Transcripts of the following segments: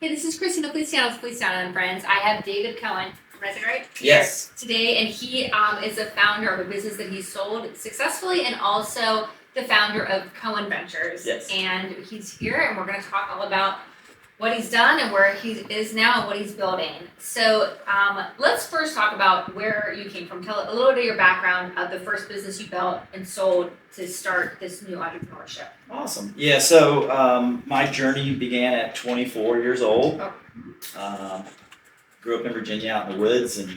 Hey, this is Christina Feliciano with Feliciano Friends. I have David Koehn, did I say it right? Yes. Today, and he is the founder of a business that he sold successfully, and also the founder of Koehn Ventures. Yes. And he's here, and we're going to talk all about what he's done and where he is now and what he's building. So let's first talk about where you came from. Tell a little bit of your background of the first business you built and sold to start this new entrepreneurship. Awesome. Yeah, so my journey began at 24 years old. Grew up in Virginia out in the woods, and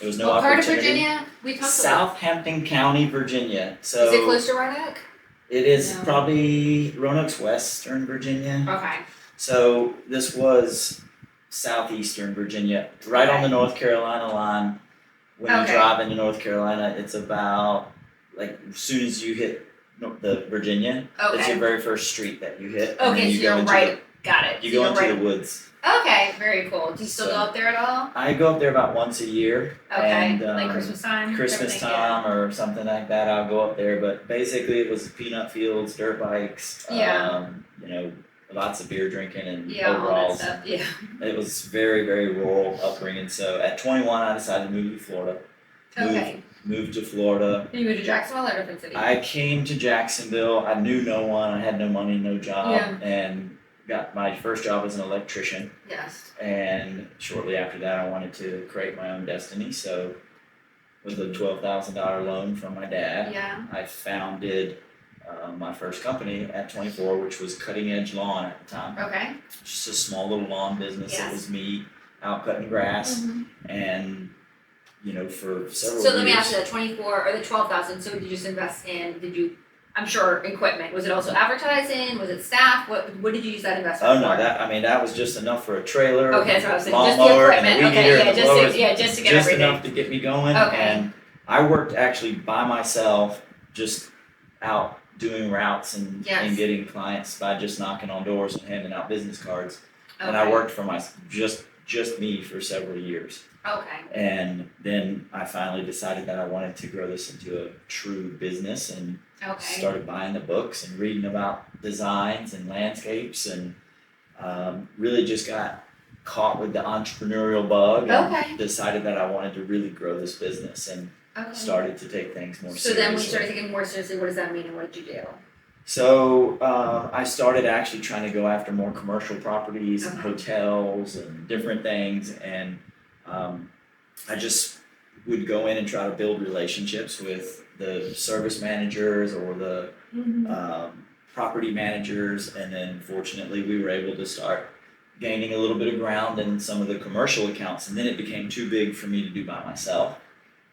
there was no what part of opportunity. Virginia? We talked Southampton County, Virginia. So is it close to Roanoke? It is No. Probably Roanoke's western Virginia. Okay. So this was southeastern Virginia, right on the North Carolina line. When you drive into North Carolina, it's about, like, as soon as you hit the Virginia, it's your very first street that you hit. Okay, so you're right. Got it. You go into the woods. Okay, very cool. Do you still go up there at all? I go up there about once a year. Okay, and, like Christmas time? Christmas time or something like that, I'll go up there. But basically, it was peanut fields, dirt bikes, lots of beer drinking and overalls. All that stuff. Yeah. It was very, very rural upbringing. So at 21, I decided to move to Florida. Moved to Florida. You moved to Jacksonville or a different city? I came to Jacksonville. I knew no one. I had no money, no job, and got my first job as an electrician. Yes. And shortly after that, I wanted to create my own destiny. So with a $12,000 loan from my dad, I founded my first company at 24, which was Cutting Edge Lawn at the time. Okay. Just a small little lawn business. Yes. It was me out cutting grass, and for several years. So let me ask you, the 24 or the 12,000. So did you just invest in? I'm sure equipment. Was it also advertising? Was it staff? What did you use that investment for? Oh no, that was just enough for a trailer. Okay, that's what I was saying. Just lawnmower, the equipment. And the weed eater, Just to get everything. Just enough to get me going. Okay. And I worked actually by myself, just out doing routes and getting clients by just knocking on doors and handing out business cards. Okay. And I worked for just me for several years. Okay. And then I finally decided that I wanted to grow this into a true business, and started buying the books and reading about designs and landscapes, and really just got caught with the entrepreneurial bug and decided that I wanted to really grow this business, and started to take things more seriously. So then when you started taking more seriously, what does that mean and what did you do? So I started actually trying to go after more commercial properties and hotels and different things, and I just would go in and try to build relationships with the service managers or the property managers, and then fortunately we were able to start gaining a little bit of ground in some of the commercial accounts, and then it became too big for me to do by myself,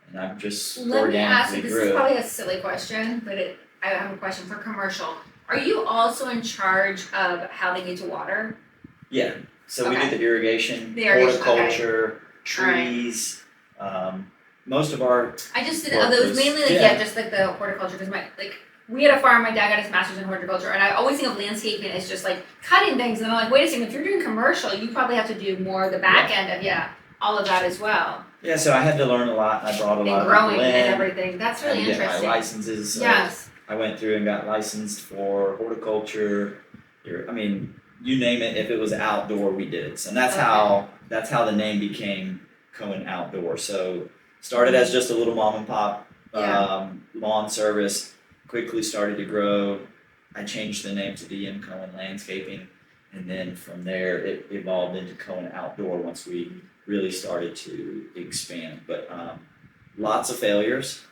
and I've just Let me ask you, organically this grew. is probably a silly question, but I have a question for commercial. Are you also in charge of how they need to water? Yeah, so we did the irrigation, irrigation, horticulture, trees, most of our I just did those mainly just like the horticulture, because we had a farm. My dad got his master's in horticulture, and I always think of landscaping as just like cutting things. And I'm like, wait a second, if you're doing commercial, you probably have to do more of the back end of all of that as well. Yeah, so I had to learn a lot. I brought a lot of growing people in, and everything. That's really I had to interesting. get my licenses. Yes. I went through and got licensed for horticulture. You name it. If it was outdoor, we did it. So that's how the name became Koehn Outdoor. So started as just a little mom and pop lawn service. Quickly started to grow. I changed the name to DM Koehn Landscaping, and then from there it evolved into Koehn Outdoor once we really started to expand. But lots of failures,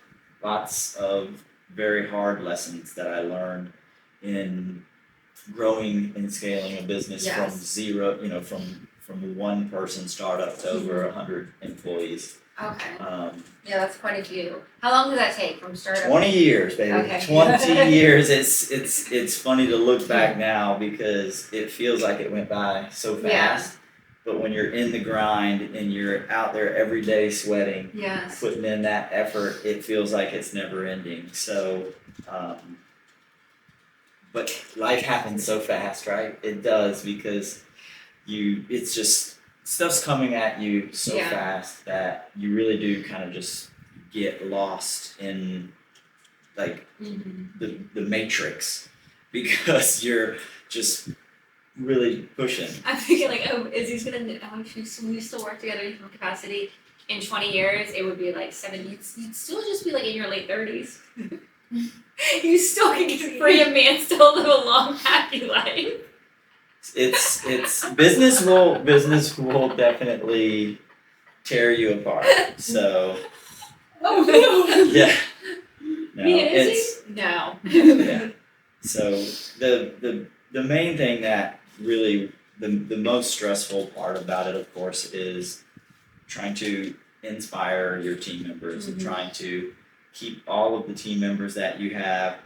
lots of very hard lessons that I learned in growing and scaling a business from zero, from one person startup to over 100 employees. Okay. That's quite a few. How long did that take from startup? 20 years, baby. Okay. 20 years. It's funny to look back now because it feels like it went by so fast. Yeah. But when you're in the grind and you're out there every day sweating, putting in that effort, it feels like it's never ending. So, but life happens so fast, right? It does, because it's just, stuff's coming at you so fast that you really do kind of just get lost in the matrix, because you're just really pushing. I'm thinking like, oh, is he's gonna? Oh, should we still work together in some capacity? In 20 years, it would be like 70. You'd still just be like in your late 30s. You still can get free a man, still live a long, happy life. It's business will definitely tear you apart. So Oh no. yeah. No, Me and it's Izzy? No. yeah. So the main thing that really the most stressful part about it, of course, is trying to inspire your team members and trying to keep all of the team members that you have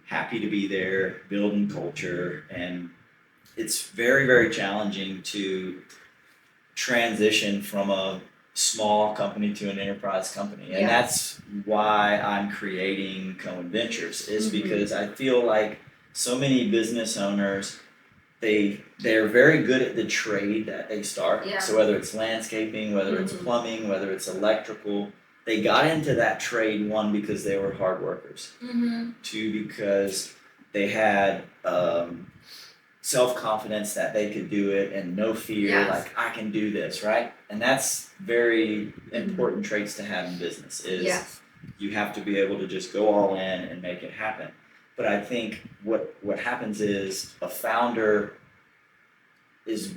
happy to be there, building culture, and it's very, very challenging to transition from a small company to an enterprise company. And that's why I'm creating Koehn Ventures, is because I feel like so many business owners, they're very good at the trade that they start. Yeah. So whether it's landscaping, whether it's plumbing, whether it's electrical, they got into that trade, one, because they were hard workers. Two, because they had self-confidence that they could do it and no fear, like I can do this, right? And that's very important traits to have in business, is you have to be able to just go all in and make it happen. But I think what happens is a founder is,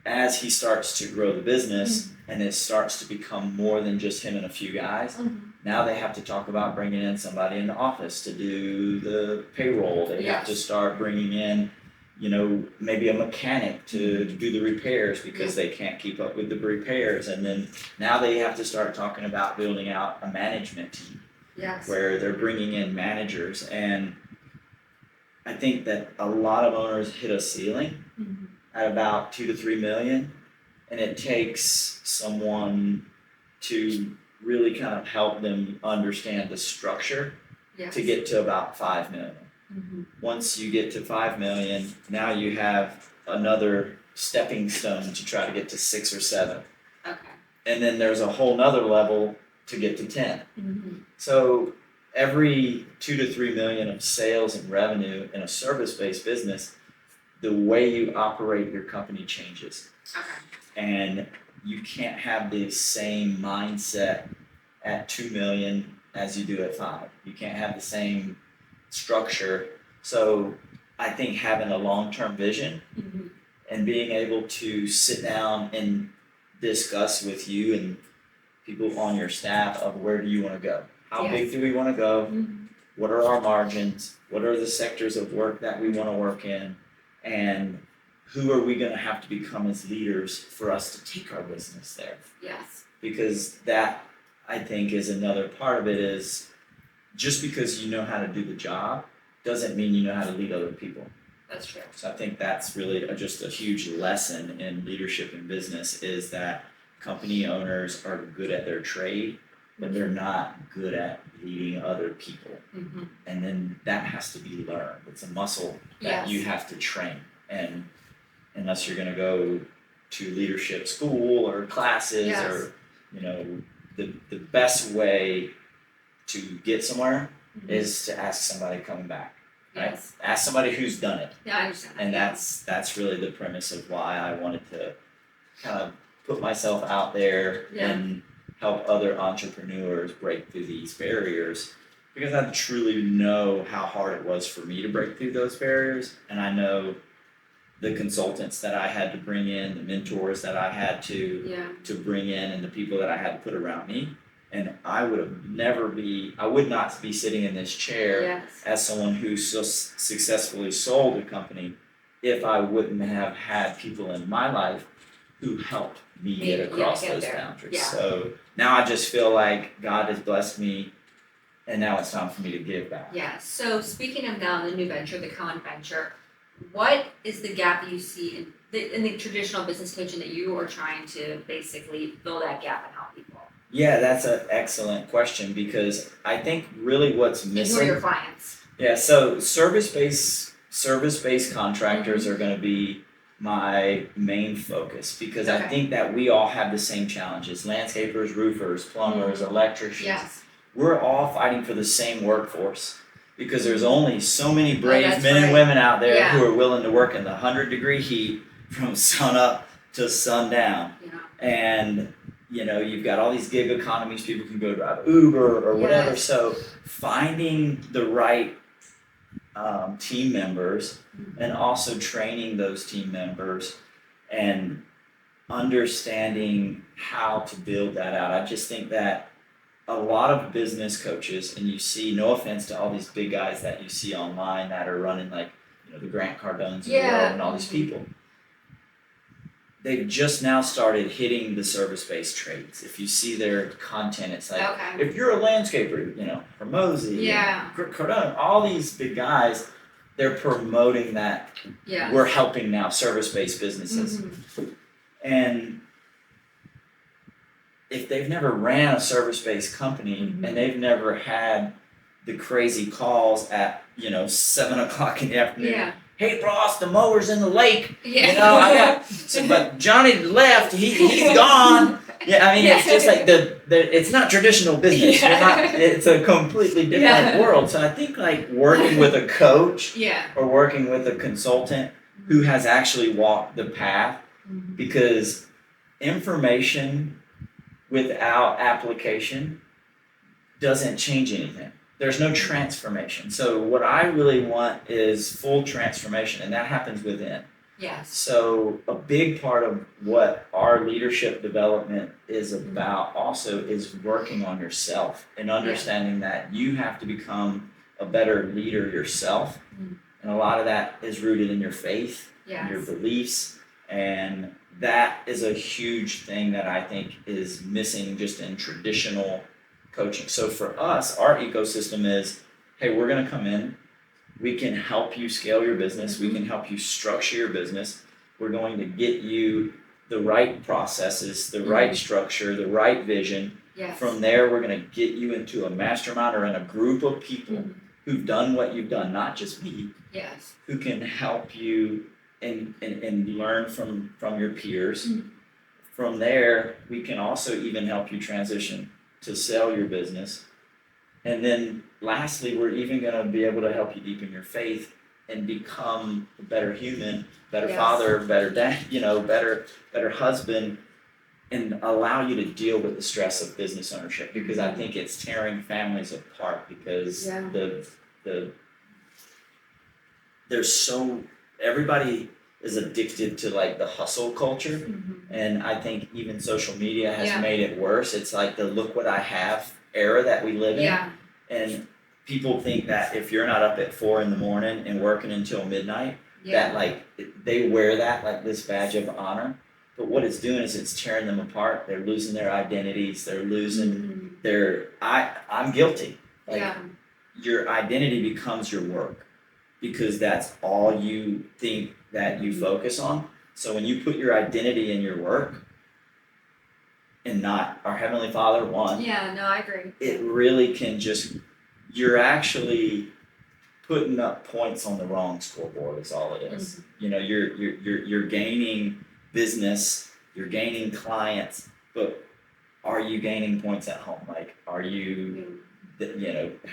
as he starts to grow the business and it starts to become more than just him and a few guys, now they have to talk about bringing in somebody in the office to do the payroll. They have to start bringing in, maybe a mechanic to do the repairs because they can't keep up with the repairs. And then now they have to start talking about building out a management team where they're bringing in managers. And I think that a lot of owners hit a ceiling at about 2 to 3 million, and it takes someone to really kind of help them understand the structure to get to about 5 million. Once you get to 5 million, now you have another stepping stone to try to get to 6 or 7. Okay. And then there's a whole nother level to get to 10. So every 2 to 3 million of sales and revenue in a service-based business, the way you operate your company changes. Okay. And you can't have the same mindset at 2 million as you do at 5. You can't have the same structure. So I think having a long-term vision and being able to sit down and discuss with you and people on your staff of where do you want to go? How big do we want to go? What are our margins? What are the sectors of work that we want to work in? And who are we going to have to become as leaders for us to take our business there? Yes. Because that, I think, is another part of it, is just because you know how to do the job doesn't mean you know how to lead other people. That's true. So I think that's really just a huge lesson in leadership in business, is that company owners are good at their trade, but they're not good at leading other people. And then that has to be learned. It's a muscle that you have to train. And unless you're going to go to leadership school or classes or, the best way to get somewhere is to ask somebody coming back. Right? Yes. Ask somebody who's done it. Yeah, I understand that. And that's really the premise of why I wanted to kind of put myself out there and help other entrepreneurs break through these barriers, because I truly know how hard it was for me to break through those barriers, and I know the consultants that I had to bring in, the mentors that I had to bring in, and the people that I had to put around me. And I would not be sitting in this chair as someone who so successfully sold a company if I wouldn't have had people in my life who helped me get across those boundaries. Yeah. So now I just feel like God has blessed me, and now it's time for me to give back. Yeah. So speaking of now the new venture, the Koehn venture, what is the gap that you see in the traditional business coaching that you are trying to basically fill that gap and help people? Yeah, that's an excellent question, because I think really what's missing. Who are your clients? Yeah, so service-based contractors are going to be my main focus, because I think that we all have the same challenges. Landscapers, roofers, plumbers, electricians. Yes. We're all fighting for the same workforce. because there's only so many brave that's men and right. women out there Yeah. who are willing to work in the 100-degree heat from sun up to sundown. Yeah. And you've got all these gig economies, people can go drive Uber or whatever. Yes. So finding the right team members and also training those team members and understanding how to build that out. I just think that a lot of business coaches, and you see, no offense to all these big guys that you see online that are running like, the Grant Cardones of the world and all these people, they've just now started hitting the service-based trades. If you see their content, it's like, if you're a landscaper, Hermosi, Cardone, all these big guys, they're promoting that we're helping now service-based businesses. And if they've never ran a service-based company and they've never had the crazy calls at 7 o'clock in the afternoon, hey Ross, the mower's in the lake. But Johnny left. He's gone. It's just like it's not traditional business. It's a completely different world. So I think like working with a coach or working with a consultant who has actually walked the path, because information without application doesn't change anything. There's no transformation. So what I really want is full transformation, and that happens within. Yes. So a big part of what our leadership development is about also is working on yourself and understanding that you have to become a better leader yourself. And a lot of that is rooted in your faith, your beliefs, and that is a huge thing that I think is missing just in traditional coaching. So for us, our ecosystem is, hey, we're going to come in. We can help you scale your business. We can help you structure your business. We're going to get you the right processes, the right structure, the right vision. From there, we're going to get you into a mastermind or in a group of people who've done what you've done, not just me, who can help you and learn from your peers. From there, we can also even help you transition to sell your business. And then lastly, we're even going to be able to help you deepen your faith and become a better human, better father, better dad, better husband, and allow you to deal with the stress of business ownership, because I think it's tearing families apart because everybody is addicted to like the hustle culture. And I think even social media has made it worse. It's like the look what I have era that we live in. And people think that if you're not up at 4 a.m. and working until midnight, that like they wear that like this badge of honor. But what it's doing is it's tearing them apart. They're losing their identities. They're losing I'm guilty. Like your identity becomes your work, because that's all you think that you focus on. So when you put your identity in your work and not our Heavenly Father, I agree. It really can you're actually putting up points on the wrong scoreboard is all it is. You're gaining business, you're gaining clients, but are you gaining points at home? Like, are you, have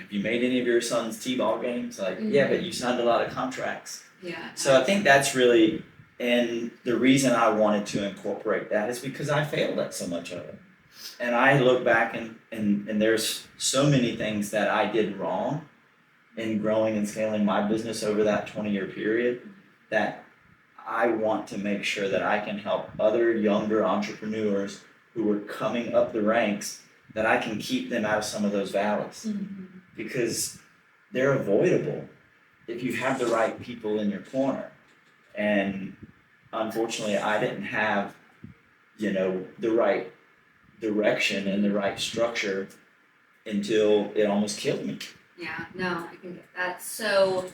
you made any of your son's t-ball games? Like, but you signed a lot of contracts. So I think that's really, and the reason I wanted to incorporate that is because I failed at so much of it. And I look back and there's so many things that I did wrong in growing and scaling my business over that 20-year period, that I want to make sure that I can help other younger entrepreneurs who are coming up the ranks, that I can keep them out of some of those valleys, because they're avoidable if you have the right people in your corner. And unfortunately, I didn't have, the right direction and the right structure until it almost killed me. I can get that. So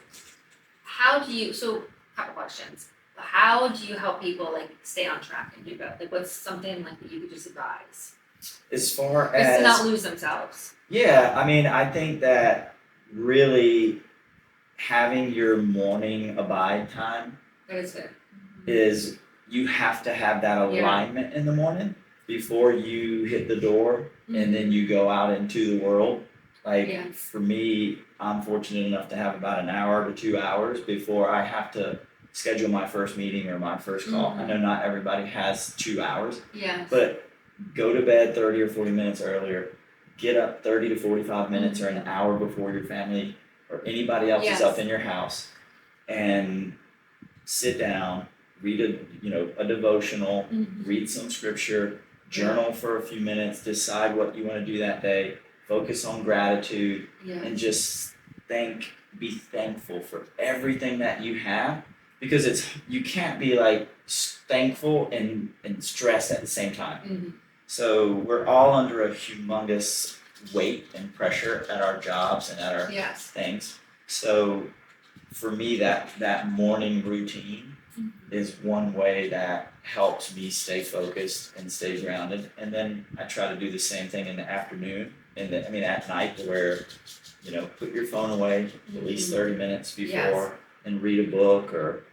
couple questions. How do you help people like stay on track and do good? Like, what's something like that you could just advise? As far Just as to not lose themselves. I think that really having your morning abide time That is good. is, you have to have that alignment in the morning before you hit the door and then you go out into the world. Like Yes. for me, I'm fortunate enough to have about an hour to 2 hours before I have to schedule my first meeting or my first call. I know not everybody has 2 hours, Yes. but go to bed 30 or 40 minutes earlier. Get up 30 to 45 minutes or an hour before your family or anybody else is up in your house, and sit down, read a devotional, read some scripture, journal for a few minutes, decide what you want to do that day, focus on gratitude, and just be thankful for everything that you have, because you can't be like thankful and stressed at the same time. So we're all under a humongous weight and pressure at our jobs and at our things. So for me, that morning routine is one way that helps me stay focused and stay grounded. And then I try to do the same thing in the afternoon at night, where put your phone away at least 30 minutes before and read a book, or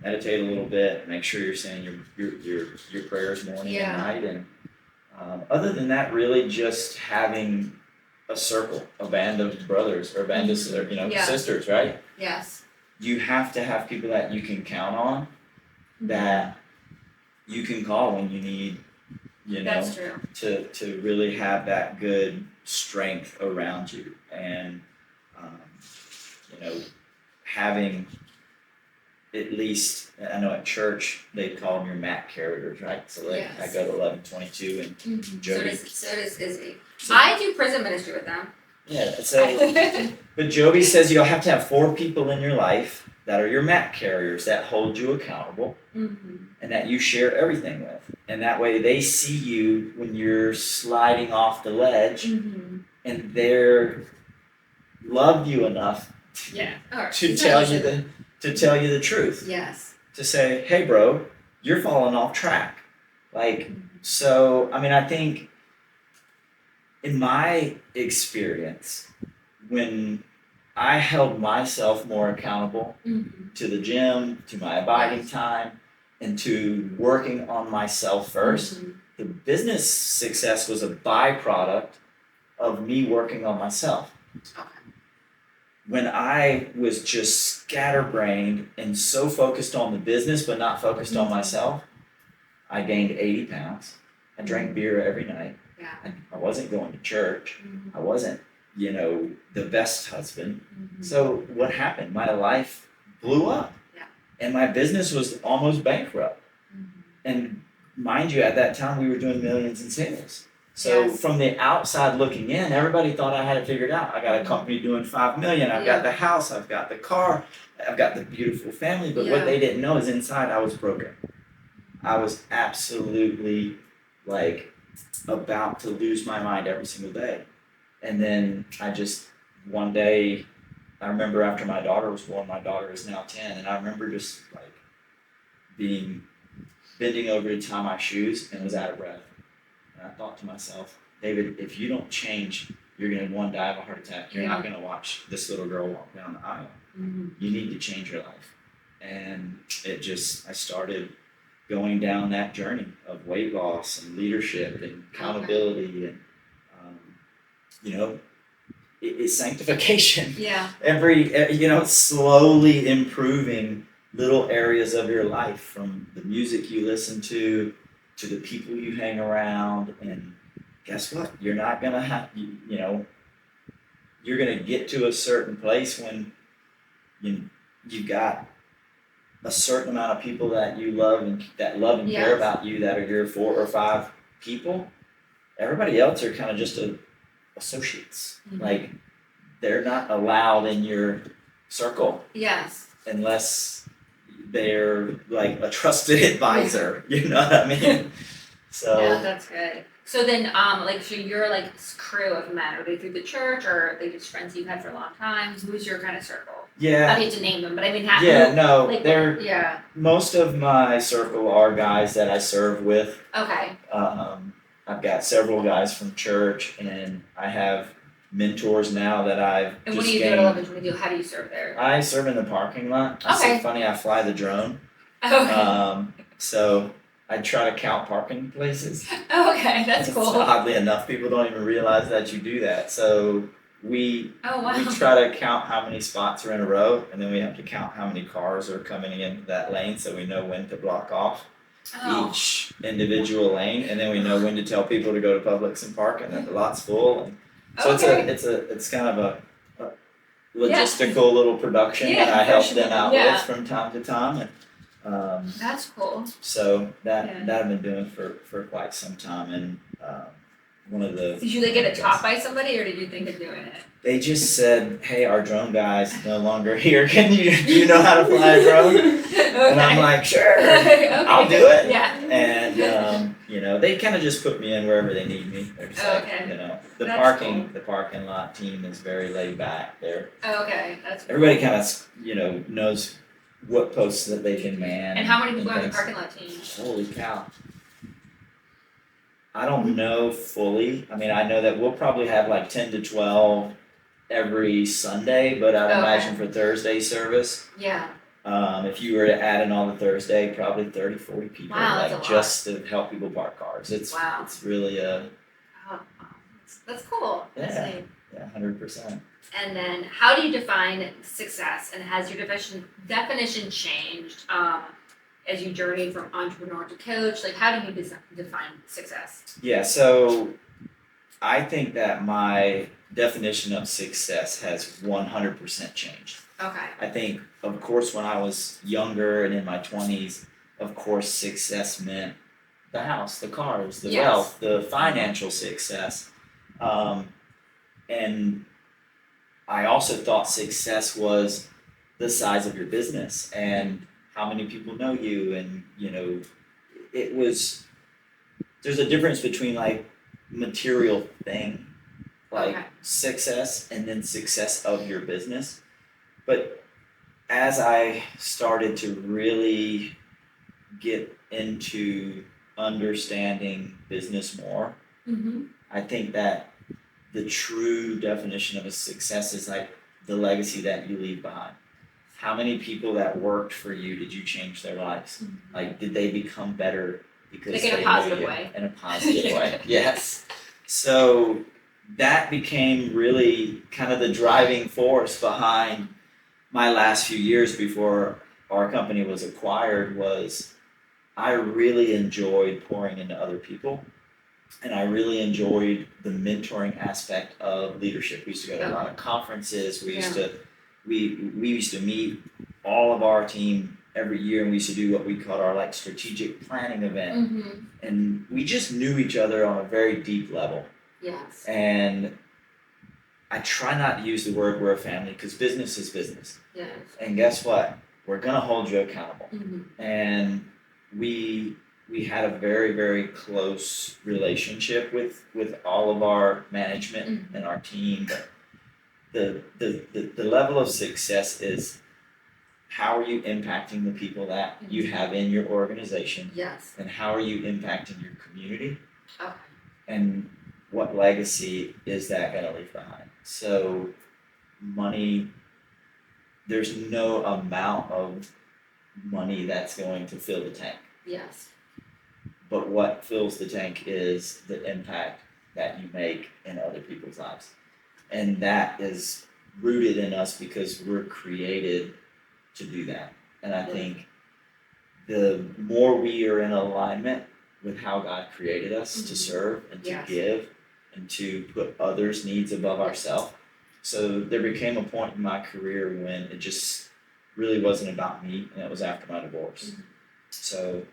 meditate a little bit, make sure you're saying your prayers morning and night. And other than that, really just having a circle, a band of brothers or a band of sisters, right? Yes. You have to have people that you can count on, that you can call when you need, That's true. to really have that good strength around you. And having at least, I know at church they call them your mat carriers, right? So I go to 1122 and Jody. So does Izzy. I do prison ministry with them. Yeah, so but Joby says you'll have to have 4 people in your life that are your mat carriers, that hold you accountable, and that you share everything with. And that way they see you when you're sliding off the ledge, and they're love you enough to tell you the truth. Yes. To say, hey bro, you're falling off track. So I think in my experience, when I held myself more accountable to the gym, to my abiding time, and to working on myself first, the business success was a byproduct of me working on myself. Okay. When I was just scatterbrained and so focused on the business but not focused on myself, I gained 80 pounds. I drank beer every night. Yeah. I wasn't going to church. I wasn't, the best husband. So what happened? My life blew up. Yeah. And my business was almost bankrupt. And mind you, at that time we were doing millions in sales. So from the outside looking in, everybody thought I had it figured out. I got a company doing 5 million. I've got the house. I've got the car. I've got the beautiful family. But what they didn't know is inside I was broken. I was absolutely about to lose my mind every single day. And then one day, I remember after my daughter was born, my daughter is now 10, and I remember just bending over to tie my shoes and was out of breath. And I thought to myself, David, if you don't change, you're going to die of a heart attack. You're not going to watch this little girl walk down the aisle. You need to change your life. And I started going down that journey of weight loss and leadership and accountability and, it's sanctification. Yeah. Slowly improving little areas of your life, from the music you listen to the people you hang around. And guess what? You're not going to have, you're going to get to a certain place when you've got a certain amount of people that you love and care about you, that are your 4 or 5 people. Everybody else are kind of just associates. They're not allowed in your circle. Yes. Unless they're a trusted advisor. You know what I mean? So yeah, that's good. So then, so your crew of men, are they through the church, or are they just friends you've had for a long time? Who's your kind of circle? Yeah. I hate to name them, but they're most of my circle are guys that I serve with. Okay. I've got several guys from church, and I have mentors now that I've And what do you do at 1122? How do you serve there? I serve in the parking lot. It's so funny, I fly the drone. Okay. So I try to count parking places. Oh, okay, that's It's cool. oddly enough, people don't even realize that you do that. So we Oh, wow. we try to count how many spots are in a row, and then we have to count how many cars are coming into that lane, so we know when to block off Oh, each individual lane, and then we know when to tell people to go to Publix and park, and then the lot's full. And so okay. it's kind of a Yeah. logistical little production that I help them out Yeah. with from time to time, and That's cool. so that Yeah. I've been doing for quite some time, and one of the Did you like get it taught by somebody, or did you think of doing it? they just said, "Hey, our drone guy's no longer here. Do you know how to fly a drone?" And I'm like, "Sure, Okay. I'll do it." Yeah. And they kind of just put me in wherever they need me. They're just like, Okay. the That's the parking lot team is very laid back. Okay, that's cool. Everybody kind of knows what posts that they can man. And how many people are on the things. parking lot team? Holy cow. I don't know fully. I mean, I know that we'll probably have like 10 to 12 every Sunday, but I'd Okay. imagine for Thursday service, Yeah. if you were to add in all the Thursday, probably 30, 40 people, Wow, that's like a lot. just to help people park cars. It's really Oh, that's cool. That's Yeah. neat. 100%. And then, how do you define success? And has your definition changed as you journey from entrepreneur to coach? Like, how do you define success? Yeah, so I think that my definition of success has 100% changed. Okay. I think, of course, when I was younger and in my 20s, of course, success meant the house, the cars, the Yes. wealth, the financial success. And I also thought success was the size of your business and how many people know you. And, there's a difference between like material thing, like Okay. success, and then success of your business. But as I started to really get into understanding business more, Mm-hmm. I think that the true definition of a success is like the legacy that you leave behind. How many people that worked for you did you change their lives? Mm-hmm. Like, did they become better because Like in a they positive knew you? way. In a positive Yeah. way, yes. So that became really kind of the driving force behind my last few years before our company was acquired. Was I really enjoyed pouring into other people, and I really enjoyed the mentoring aspect of leadership. We used to go to a lot of conferences. We used to meet all of our team every year, and we used to do what we called our like strategic planning event. Mm-hmm. And we just knew each other on a very deep level. Yes. And I try not to use the word we're a family, because business is business. Yes. And guess what? We're gonna hold you accountable. Mm-hmm. And we had a very, very close relationship with all of our management Mhm. and our team. But the level of success is, how are you impacting the people that you have in your organization, Yes. and how are you impacting your community, Okay. and what legacy is that going to leave behind? So money, there's no amount of money that's going to fill the tank. Yes. But what fills the tank is the impact that you make in other people's lives. And that is rooted in us because we're created to do that. And I think the more we are in alignment with how God created us to serve and to Yes. give and to put others' needs above ourselves. So there became a point in my career when it just really wasn't about me, and it was after my divorce. Mhm. So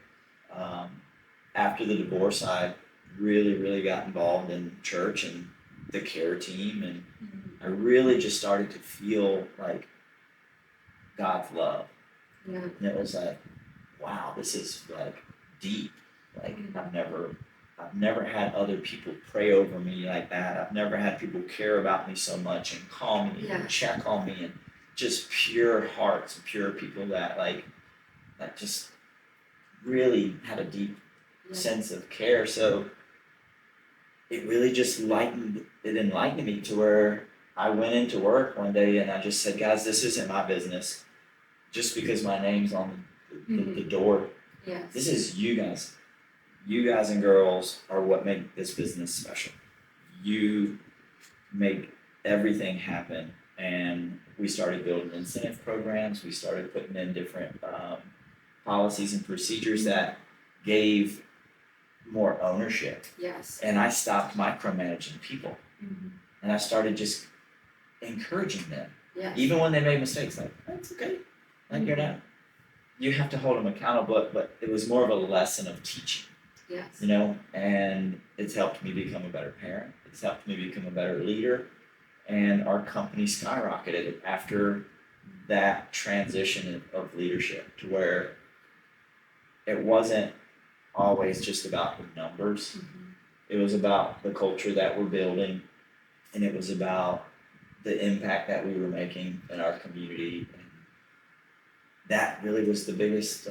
after the divorce, I really, really got involved in church and the care team, and Mhm. I really just started to feel like God's love. Yeah. And it was like, wow, this is like deep. Like I've never had other people pray over me like that. I've never had people care about me so much and call me Yeah. and check on me, and just pure hearts and pure people that just really had a deep sense of care. So it really just enlightened me to where I went into work one day and I just said, guys, this isn't my business. Just because my name's on the door, Yes. this is you guys. you guys and girls are what make this business special. You make everything happen. And we started building incentive programs. We started putting in different policies and procedures that gave more ownership. Yes. And I stopped micromanaging people. Mm-hmm. And I started just encouraging them. Yes. Even when they made mistakes, like, that's okay. Like, you're not, you have to hold them accountable, but it was more of a lesson of teaching. Yes. You know, and it's helped me become a better parent. It's helped me become a better leader. And our company skyrocketed after that transition of leadership to where it wasn't always just about the numbers. Mm-hmm. It was about the culture that we're building, and it was about the impact that we were making in our community. And that really was the biggest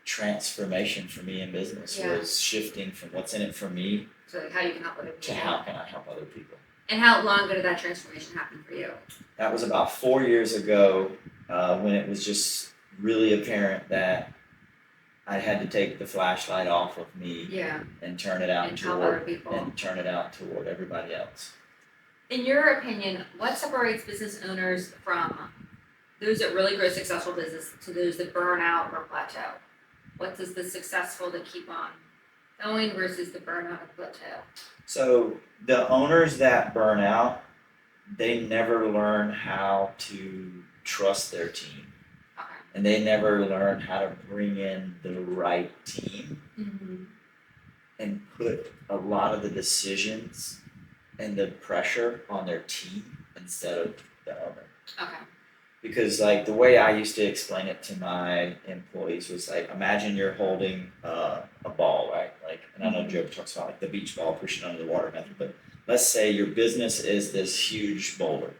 transformation for me in business, was shifting from what's in it for me to how you can help other people. To how can I help other people. And how long ago did that transformation happen for you? That was about 4 years ago, when it was just really apparent that I had to take the flashlight off of me and turn it out toward everybody else. In your opinion, what separates business owners from those that really grow successful business to those that burn out or plateau? What does the successful that keep on going versus the burnout or plateau? So the owners that burn out, they never learn how to trust their team. Okay. And they never learn how to bring in the right team and put a lot of the decisions and the pressure on their team instead of the owner. Okay. Because the way I used to explain it to my employees was imagine you're holding a ball, right? And I know Joe talks about the beach ball pushing under the water method, but let's say your business is this huge boulder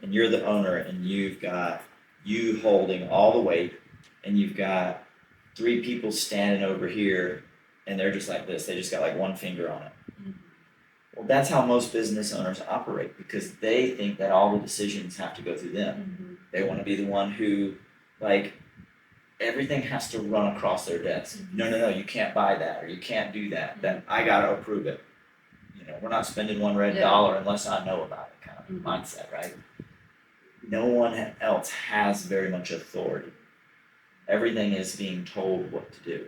and you're the owner and you've got you holding all the weight and you've got 3 people standing over here and they're just like this. They just got one finger on it. Well, that's how most business owners operate because they think that all the decisions have to go through them. They want to be the one who, everything has to run across their desk. No, you can't buy that or you can't do that. That I gotta approve it. We're not spending one red dollar unless I know about it kind of mindset, right? No one else has very much authority. Everything is being told what to do.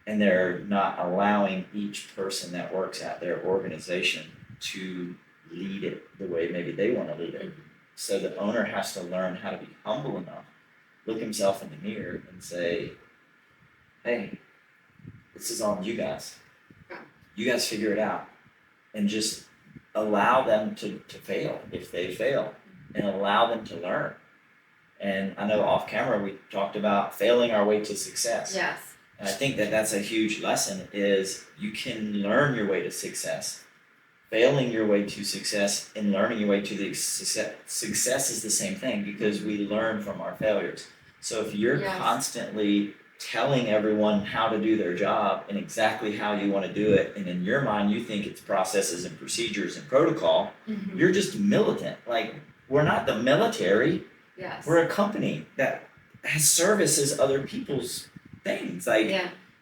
And they're not allowing each person that works at their organization to lead it the way maybe they want to lead it. So the owner has to learn how to be humble enough, look himself in the mirror and say, hey, this is on you guys. You guys figure it out. And just allow them to fail if they fail and allow them to learn. And I know off camera we talked about failing our way to success. Yes. And I think that that's a huge lesson is you can learn your way to success. Failing your way to success and learning your way to the success is the same thing because we learn from our failures. So if you're constantly telling everyone how to do their job and exactly how you want to do it, and in your mind you think it's processes and procedures and protocol, you're just militant. We're not the military. Yes. We're a company that services other people's things.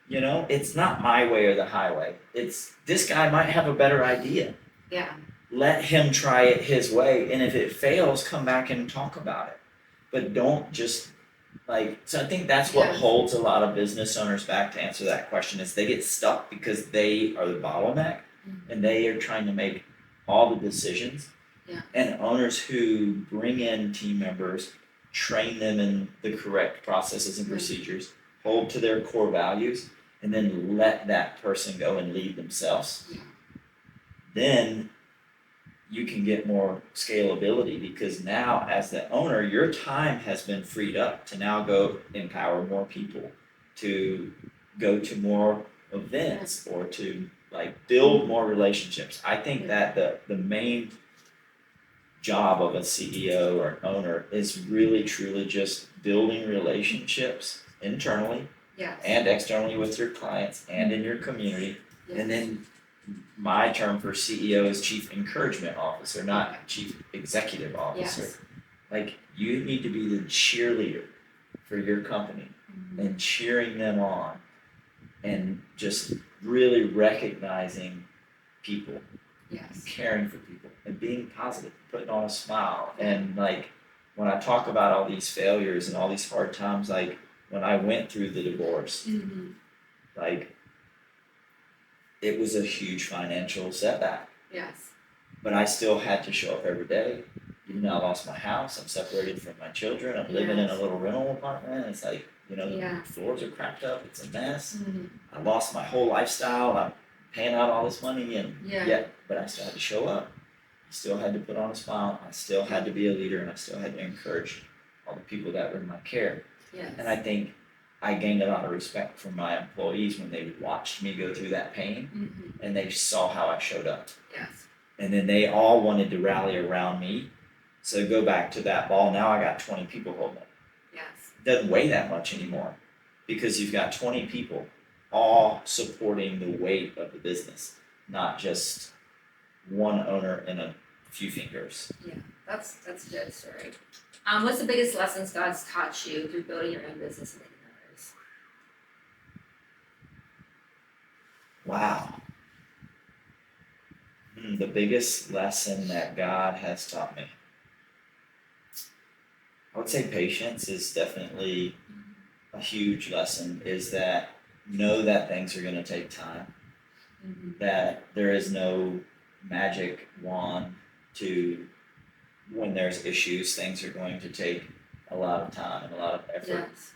It's not my way or the highway. It's this guy might have a better idea. Yeah. Let him try it his way, and if it fails, come back and talk about it. But don't just so I think that's what holds a lot of business owners back to answer that question is they get stuck because they are the bottleneck and they are trying to make all the decisions. Yeah. And owners who bring in team members, train them in the correct processes and procedures, hold to their core values, and then let that person go and lead themselves. Yeah. Then you can get more scalability because now as the owner, your time has been freed up to now go empower more people, to go to more events or to build more relationships. I think that the main job of a CEO or an owner is really truly just building relationships internally and externally with your clients and in your community. And then my term for CEO is Chief Encouragement Officer, not Chief Executive Officer. You need to be the cheerleader for your company and cheering them on and just really recognizing people, Yes. caring for people, and being positive, putting on a smile. And like when I talk about all these failures and all these hard times, like when I went through the divorce, like it was a huge financial setback. Yes. But I still had to show up every day. Even though I lost my house, I'm separated from my children, I'm living in a little rental apartment. It's like, the floors are cracked up, it's a mess. I lost my whole lifestyle, I'm paying out all this money, and but I still had to show up. I still had to put on a smile, I still had to be a leader, and I still had to encourage all the people that were in my care. Yes. And I think I gained a lot of respect from my employees when they watched me go through that pain, and they saw how I showed up. Yes. And then they all wanted to rally around me. So go back to that ball. Now I got 20 people holding it. Yes. Doesn't weigh that much anymore because you've got 20 people all supporting the weight of the business, not just one owner and a few fingers. Yeah, that's a good story. What's the biggest lessons God's taught you through building your own business and making others? Wow. The biggest lesson that God has taught me. I would say patience is definitely a huge lesson, is that know that things are going to take time, that there is no magic wand to, when there's issues, things are going to take a lot of time and a lot of effort. Yes.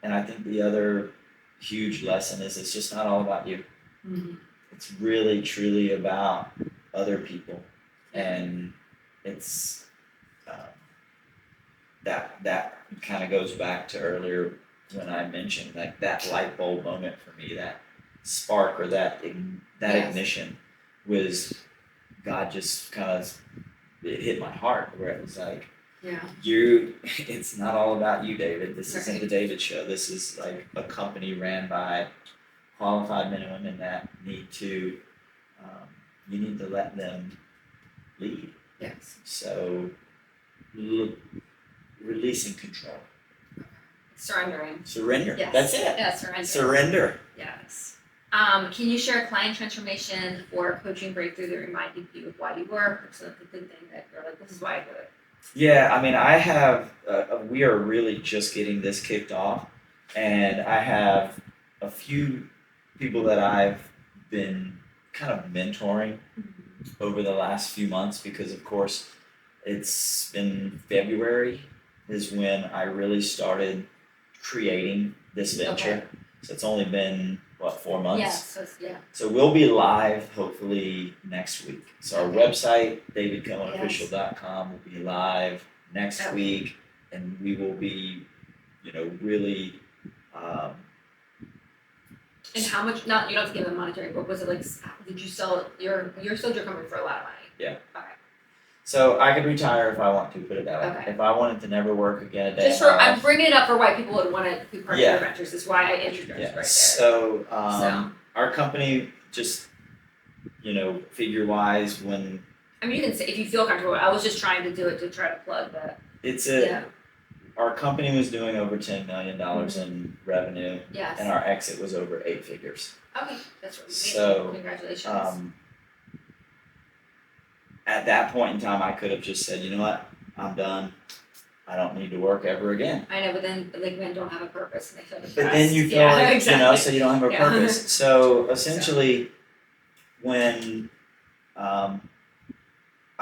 And I think the other huge lesson is it's just not all about you. It's really, truly about other people, and it's that kind of goes back to earlier when I mentioned like that light bulb moment for me, that spark or that ignition was God just kind of, it hit my heart where it was like, it's not all about you, David. This isn't the David show. This is like a company ran by qualified men and women that need to, you need to let them lead. Yes. So, releasing control. Surrendering. Surrender. Yes. That's it. Yeah, surrender. Surrender. Yes. Can you share a client transformation or coaching breakthrough that reminded you of why you work, or something that you're like, this is why I do it? Yeah, I mean, I have, we are really just getting this kicked off, and I have a few people that I've been kind of mentoring over the last few months because, of course, it's been February is when I really started creating this venture. Okay. So it's only been, 4 months? Yes, So we'll be live hopefully next week. So our website, davidkoehnofficial.com, will be live next week, and we will be, really. And how much? You don't have to give them monetary, but was it like? Did you sell your sold your company for a lot of money? Yeah. Okay. So I could retire if I want to, put it that way. Okay. If I wanted to never work again a day. Just for, I'm bringing it up for why people would want to be part of your ventures. Is why I introduced right there. So, our company just, figure wise, when I mean, you can say if you feel comfortable. I was just trying to do it to try to plug that. Our company was doing over $10 million in revenue, Yes. and our exit was over 8 figures. Okay, that's really amazing. So, Congratulations. At that point in time, I could have just said, you know what, I'm done. I don't need to work ever again. I know, but then men don't have a purpose and they feel depressed. But then you feel exactly. so you don't have a purpose. So essentially, when I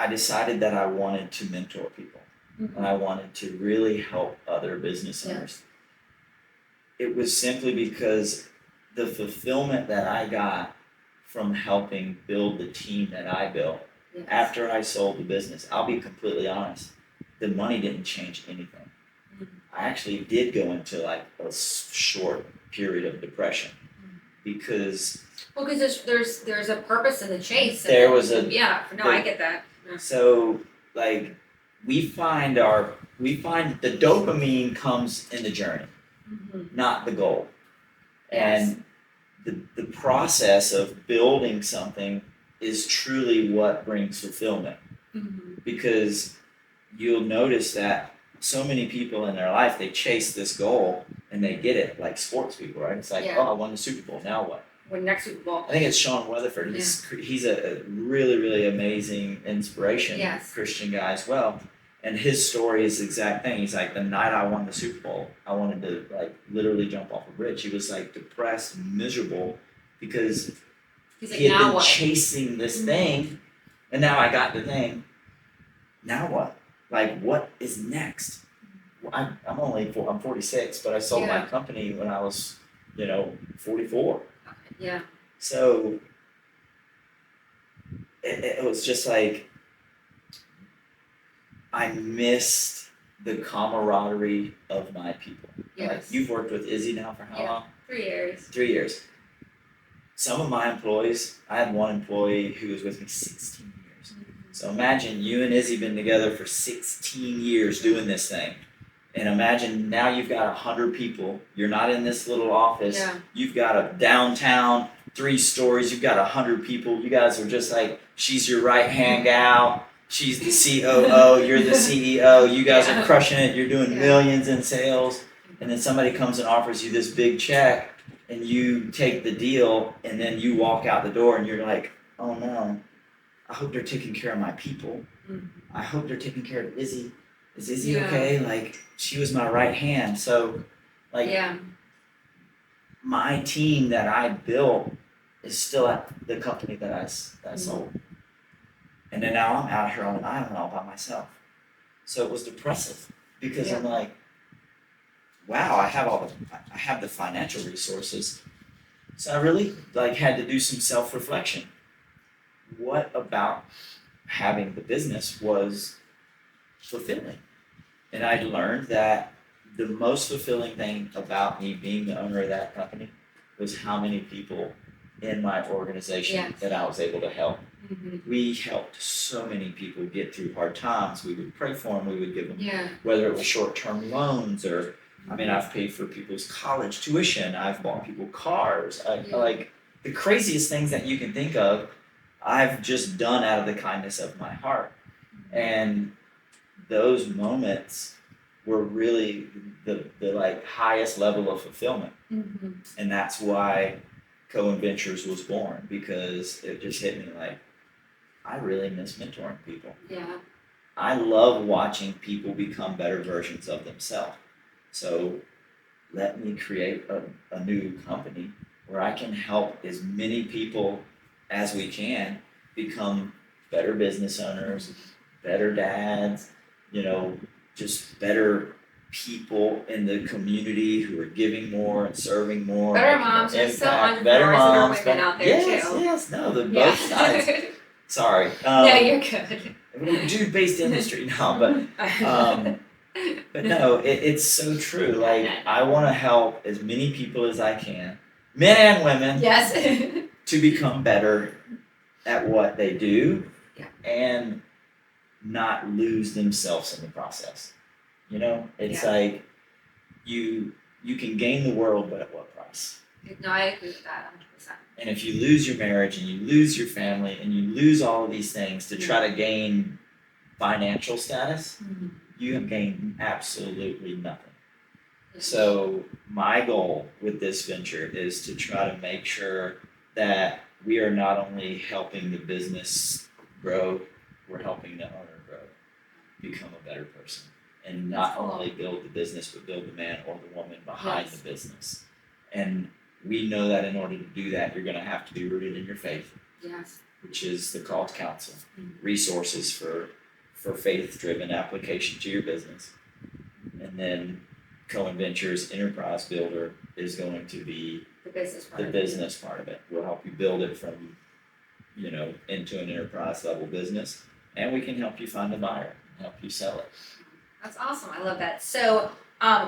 decided that I wanted to mentor people, and I wanted to really help other business owners, it was simply because the fulfillment that I got from helping build the team that I built after I sold the business, I'll be completely honest, the money didn't change anything. I actually did go into like a short period of depression because there's a purpose in the chase. There was I get that. Yeah. So like we find the dopamine comes in the journey, not the goal. Yes. And the process of building something is truly what brings fulfillment. Because you'll notice that so many people in their life, they chase this goal and they get it, like sports people, right? It's like, Yeah. oh, I won the Super Bowl. Now what? When next Super Bowl. I think it's Sean Weatherford. He's a really, really amazing inspiration, Yes. Christian guy as well. And his story is the exact thing. He's like, the night I won the Super Bowl, I wanted to like literally jump off a bridge. He was like depressed, miserable, because He's like, he had now been what? chasing this thing, and now I got the thing. Now what? Like, what is next? I'm 46, but I sold my company when I was, 44. Yeah. So it was just like, I missed the camaraderie of my people. Yes. Like, you've worked with Izzy now for how long? 3 years. 3 years. Some of my employees, I had one employee who was with me 16 years. So imagine you and Izzy been together for 16 years doing this thing. And imagine now you've got 100 people. You're not in this little office. Yeah. You've got a downtown, 3 stories. You've got 100 people. You guys are just like, she's your right-hand gal. She's the COO. You're the CEO. You guys are crushing it. You're doing millions in sales. And then somebody comes and offers you this big check, and you take the deal, and then you walk out the door, and you're like, oh no, I hope they're taking care of my people. I hope they're taking care of Izzy. Is Izzy okay? Like, she was my right hand. So, like, my team that I built is still at the company that I sold. And then now I'm out here on an island all by myself. So it was depressive because I'm like, wow, I have the financial resources. So I really had to do some self-reflection. What about having the business was fulfilling? And I learned that the most fulfilling thing about me being the owner of that company was how many people in my organization that I was able to help. We helped so many people get through hard times. We would pray for them. We would give them, whether it was short-term loans or, I've paid for people's college tuition. I've bought people cars. Like, the craziest things that you can think of, I've just done out of the kindness of my heart. And those moments were really the highest level of fulfillment. And that's why Koehn Ventures was born, because it just hit me like, I really miss mentoring people. I love watching people become better versions of themselves. So let me create a new company where I can help as many people as we can become better business owners, better dads, just better people in the community who are giving more and serving more. Better moms, there's some better entrepreneurs moms, that are women out there too. Yes, no, the both sides. Sorry. No, you're good. Dude-based industry now, but no, it's so true. Like, I want to help as many people as I can, men and women, to become better at what they do and not lose themselves in the process. It's like you can gain the world, but at what price? No, I agree with that 100%. And if you lose your marriage and you lose your family and you lose all of these things to try to gain financial status, you have gained absolutely nothing. So my goal with this venture is to try to make sure that we are not only helping the business grow, we're helping the owner grow, become a better person, and not only build the business, but build the man or the woman behind the business. And we know that in order to do that, you're going to have to be rooted in your faith, which is the call to counsel, resources for faith-driven application to your business. And then Koehn Ventures Enterprise Builder is going to be the business part of it. We'll help you build it from, into an enterprise level business, and we can help you find a buyer and help you sell it. That's awesome. I love that. So,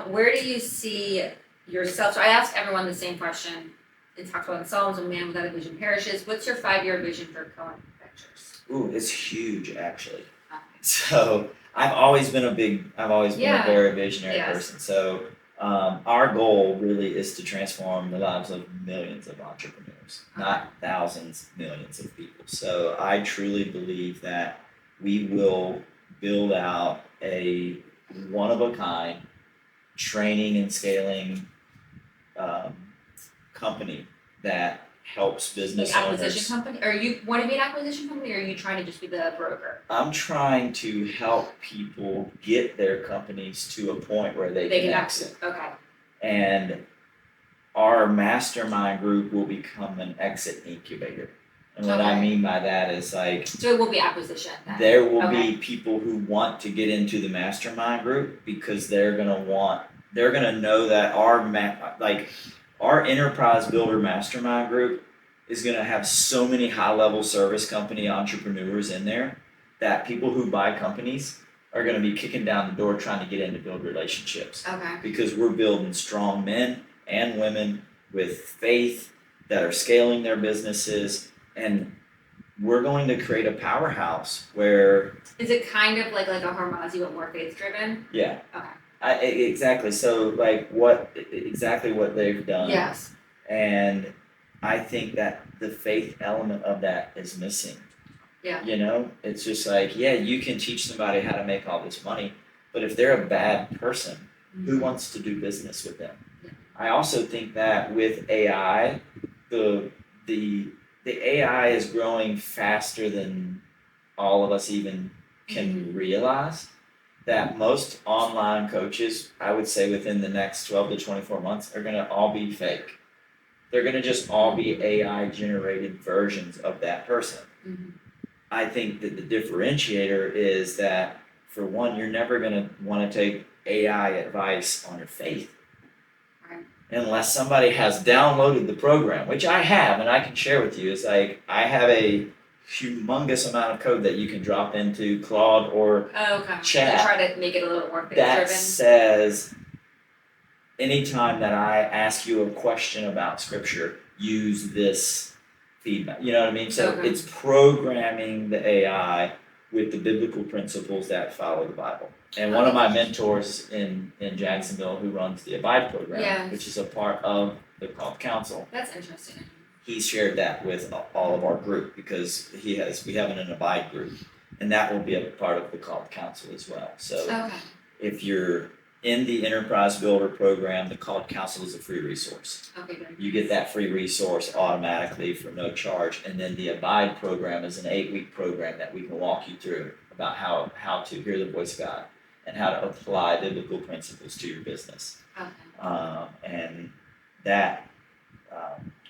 where do you see yourself? So I asked everyone the same question. It talks about in Psalms, a man without a vision perishes. What's your 5-year vision for Koehn Ventures? Ooh, it's huge, actually. So I've always been a very visionary person. So our goal really is to transform the lives of millions of entrepreneurs, not thousands, millions of people. So I truly believe that we will build out a one of a kind training and scaling company that helps business Like owners. acquisition company? Or you want to be an acquisition company, or are you trying to just be the broker? I'm trying to help people get their companies to a point where they can exit. Okay. And our mastermind group will become an exit incubator. And what I mean by that is like, so it will be acquisition then. There will be people who want to get into the mastermind group because they're gonna know that our enterprise builder mastermind group is gonna have so many high level service company entrepreneurs in there that people who buy companies are gonna be kicking down the door trying to get in to build relationships. Okay. Because we're building strong men and women with faith that are scaling their businesses, and we're going to create a powerhouse where. Is it kind of like a Hormozy but more faith driven? Yeah. Okay. Exactly. So what they've done. Yes. And I think that the faith element of that is missing. Yeah. It's just you can teach somebody how to make all this money, but if they're a bad person, who wants to do business with them? Yeah. I also think that with AI, the AI is growing faster than all of us even can realize. That most online coaches, I would say within the next 12 to 24 months, are going to all be fake. They're going to just all be AI generated versions of that person. Mm-hmm. I think that the differentiator is that, for one, you're never going to want to take AI advice on your faith. Right. Unless somebody has downloaded the program, which I have, and I can share with you. It's I have a humongous amount of code that you can drop into Claude or chat. And try to make it a little more faith-driven. That says, anytime that I ask you a question about scripture, use this feedback. You know what I mean? So it's programming the AI with the biblical principles that follow the Bible. And one of my mentors in Jacksonville, who runs the Abide program, which is a part of the Called Council. That's interesting. He shared that with all of our group because we have an Abide group, and that will be a part of the Called Council as well. So if you're in the Enterprise Builder program, the Called Council is a free resource. Okay, good. You get that free resource automatically for no charge, and then the Abide program is an 8-week program that we can walk you through about how to hear the voice of God and how to apply biblical principles to your business. Okay. And that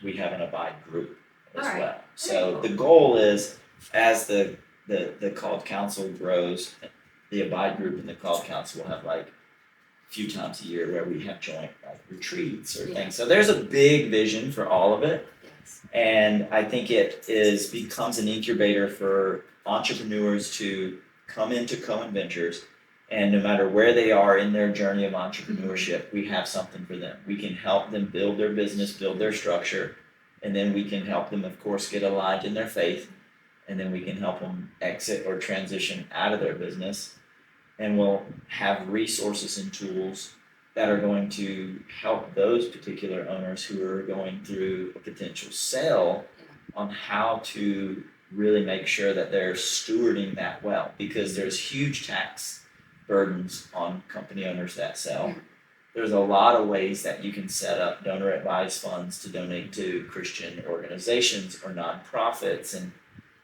we have an Abide group as well. So the goal is, as the Called Council grows, the Abide group and the Called Council will have a few times a year where we have joint retreats or things. So there's a big vision for all of it. Yes. And I think it becomes an incubator for entrepreneurs to come into Koehn Ventures, and no matter where they are in their journey of entrepreneurship, we have something for them. We can help them build their business, build their structure, and then we can help them, of course, get aligned in their faith, and then we can help them exit or transition out of their business. And we'll have resources and tools that are going to help those particular owners who are going through a potential sale on how to really make sure that they're stewarding that well, because there's huge tax burdens on company owners that sell. There's a lot of ways that you can set up donor advised funds to donate to Christian organizations or nonprofits, and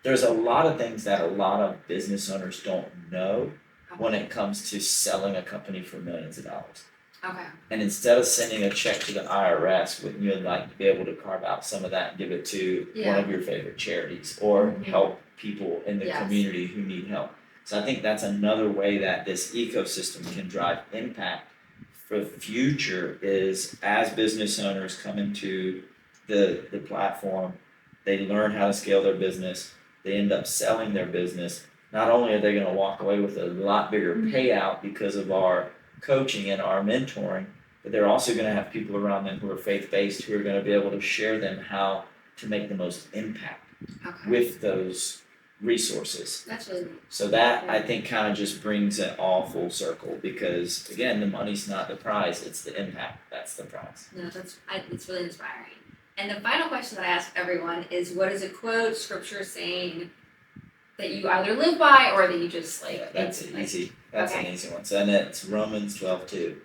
there's a lot of things that a lot of business owners don't know when it comes to selling a company for millions of dollars. Okay. And instead of sending a check to the IRS, wouldn't you like to be able to carve out some of that and give it to one of your favorite charities, or help people in the community who need help? So I think that's another way that this ecosystem can drive impact for the future, is as business owners come into the platform, they learn how to scale their business, they end up selling their business. Not only are they going to walk away with a lot bigger payout because of our coaching and our mentoring, but they're also going to have people around them who are faith-based, who are going to be able to share them how to make the most impact with those resources. That's really neat. So that, I think, kind of just brings it all full circle, because again, the money's not the prize, it's the impact that's the prize. No, it's really inspiring. And the final question that I ask everyone is, what is a quote, scripture, saying that you either live by or that you just like? That's it's, easy. That's okay. an easy one. So and it's Romans 12:2.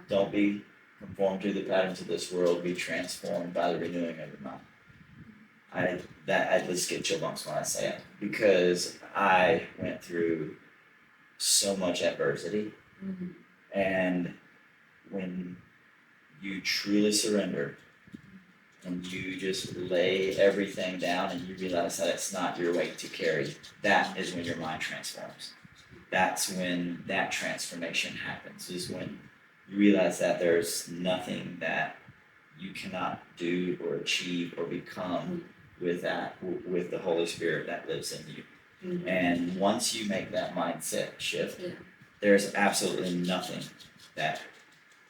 Don't be conformed to the patterns of this world. Be transformed by the renewing of your mind. I just get chill bumps when I say it because I went through so much adversity, Mm-hmm. and when you truly surrender and you just lay everything down and you realize that it's not your weight to carry, that is when your mind transforms. That's when that transformation happens, is when you realize that there's nothing that you cannot do or achieve or become with the Holy Spirit that lives in you. Mm-hmm. And once you make that mindset shift, Yeah. there's absolutely nothing that,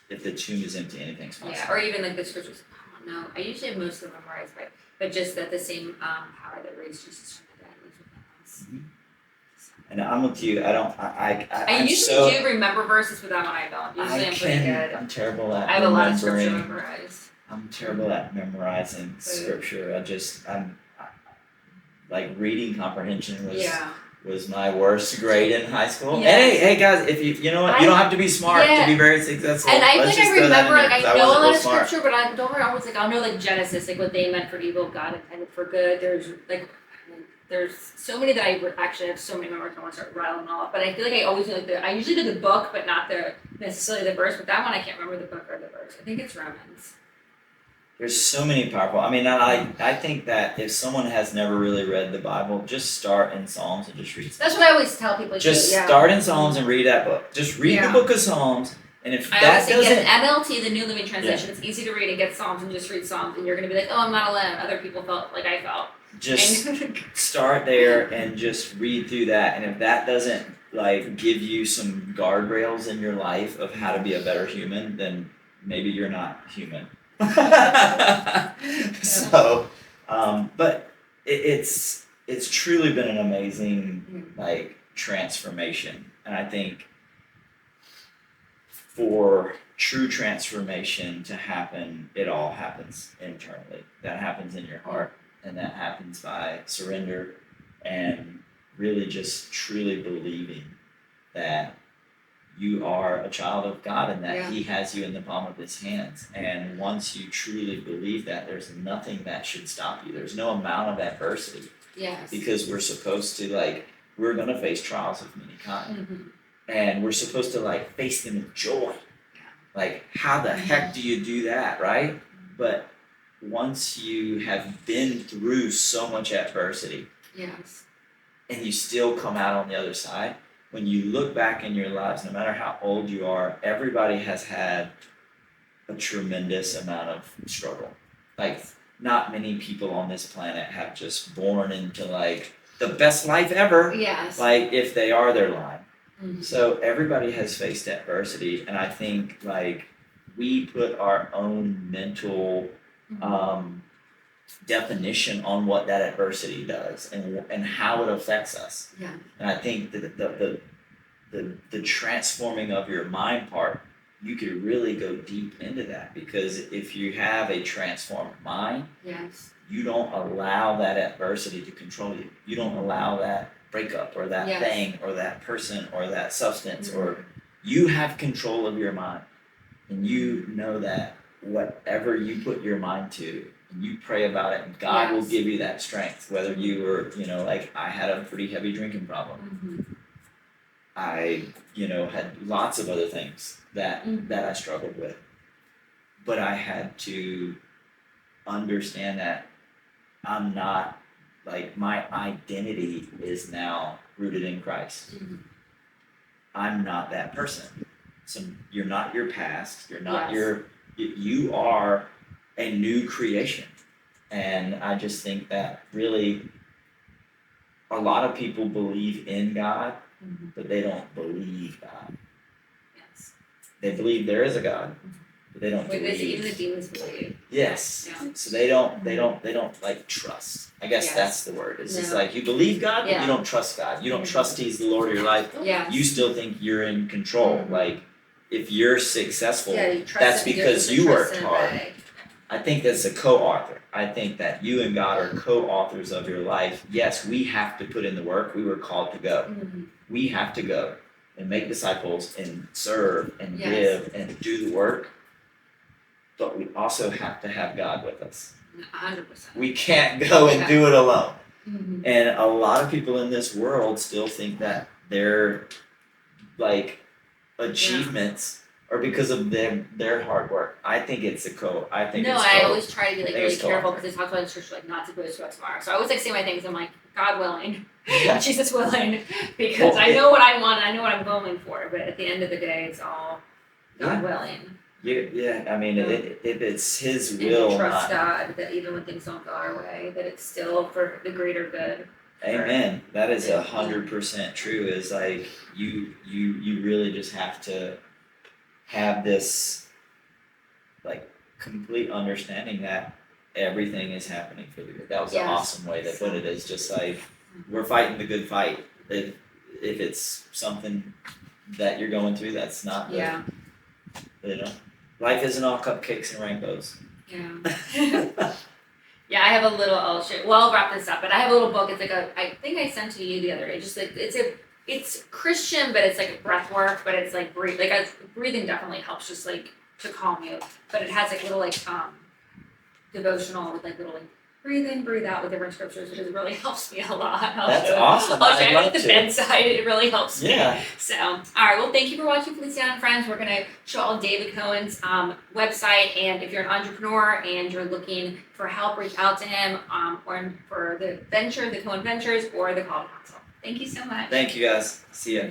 if the tomb is empty, anything's possible. Yeah, or even like the scriptures. I don't know. I usually have most of them memorized, but just that the same power that raised Jesus from the dead lives within us. Mhm. And I'm with you. I I'm usually so, do remember verses, but that one I don't. Usually I'm pretty good. I'm terrible at I have a lot of remembering. scripture memorized. I'm terrible at memorizing scripture. Like reading comprehension was my worst grade in high school. Yes. And hey guys, if you know what, you don't have to be smart to be very successful. And I Let's think just I throw that remember in like there, I 'cause know a wasn't lot real of smart. scripture, but I don't remember always like I'll know like Genesis, like what they meant for evil, God intended for good. There's so many that I actually have so many memories I want to start rattling off. But I feel like I always do like I usually do the book, but not necessarily the verse. But that one I can't remember the book or the verse. I think it's Romans. There's so many powerful. I mean, I think that if someone has never really read the Bible, just start in Psalms and just read. That's what I always tell people. Just start in Psalms and read that book. Just read the book of Psalms, and if I that always doesn't, get an NLT, the New Living Translation. It's easy to read and get Psalms and just read Psalms, and you're gonna be like, oh, I'm not alone. Other people felt like I felt. just start there and just read through that. And if that doesn't like give you some guardrails in your life of how to be a better human, then maybe you're not human. So, but it's truly been an amazing like transformation, and I think for true transformation to happen, it all happens internally. That happens in your heart, and that happens by surrender and really just truly believing that you are a child of God and that He has you in the palm of His hands. And once you truly believe that, there's nothing that should stop you. There's no amount of adversity. Yes. Because we're supposed to we're gonna face trials of many kinds. Mm-hmm. And we're supposed to face them with joy. Like, how the heck do you do that, right? But once you have been through so much adversity, and you still come out on the other side, when you look back in your lives, no matter how old you are, everybody has had a tremendous amount of struggle. Like, not many people on this planet have just born into the best life ever. Yes. Like, if they are, they're lying. Mm-hmm. So everybody has faced adversity, and I think we put our own mental definition on what that adversity does and how it affects us. Yeah. And I think that the transforming of your mind part, you could really go deep into that, because if you have a transformed mind, you don't allow that adversity to control you. You don't allow that breakup or that thing or that person or that substance, or you have control of your mind, and you know that whatever you put your mind to, and you pray about it, and God will give you that strength. Whether you were, I had a pretty heavy drinking problem. I, had lots of other things that I struggled with, but I had to understand that I'm not, my identity is now rooted in Christ. I'm not that person. So you're not your past. You're not you are a new creation. And I just think that really a lot of people believe in God, but they don't believe God. Yes. They believe there is a God, but they don't believe. Even the demons believe. Yes. Yeah. So they don't trust. I guess that's the word. It's just you believe God, but you don't trust God. You don't trust He's the Lord of your life. Yeah. You still think you're in control. If you're successful, that's because you worked hard. I think that's a co-author. I think that you and God are co-authors of your life. Yes, we have to put in the work. We were called to go. We have to go and make disciples and serve and give and do the work. But we also have to have God with us. 100%. We can't go and do it alone. And a lot of people in this world still think that their like achievements are because of their hard work. I think it's I always try to be like really careful because they talk about in church like not to boast about tomorrow. So I always like say my things. I'm like, God willing, Jesus willing, because I know what I want. I know what I'm going for. But at the end of the day, it's all God willing. I mean, if it's His And will, to trust God that even when things don't go our way, that it's still for the greater good. Amen. That is 100% true. Is like you really just have to have this like complete understanding that everything is happening for the good. That was an awesome way to put it. It's just like we're fighting the good fight. If it's something that you're going through, that's not the, you know, life isn't all cupcakes and rainbows. Yeah, I have a little. I'll wrap this up. But I have a little book. It's like I think I sent to you the other day. Just like it's Christian, but it's like breath work. But it's like breathing definitely helps, just like to calm you. But it has like little like devotional with like little like breathe in, breathe out with different scriptures, which really helps me a lot. That's awesome. I'll share it at the bedside. It really helps me. Yeah. So, all right. Well, thank you for watching Feliciano Friends. We're gonna show all David Koehn's website, and if you're an entrepreneur and you're looking for help, reach out to him or for the Koehn Ventures, or the Call to Counsel. Thank you so much. Thank you guys. See ya.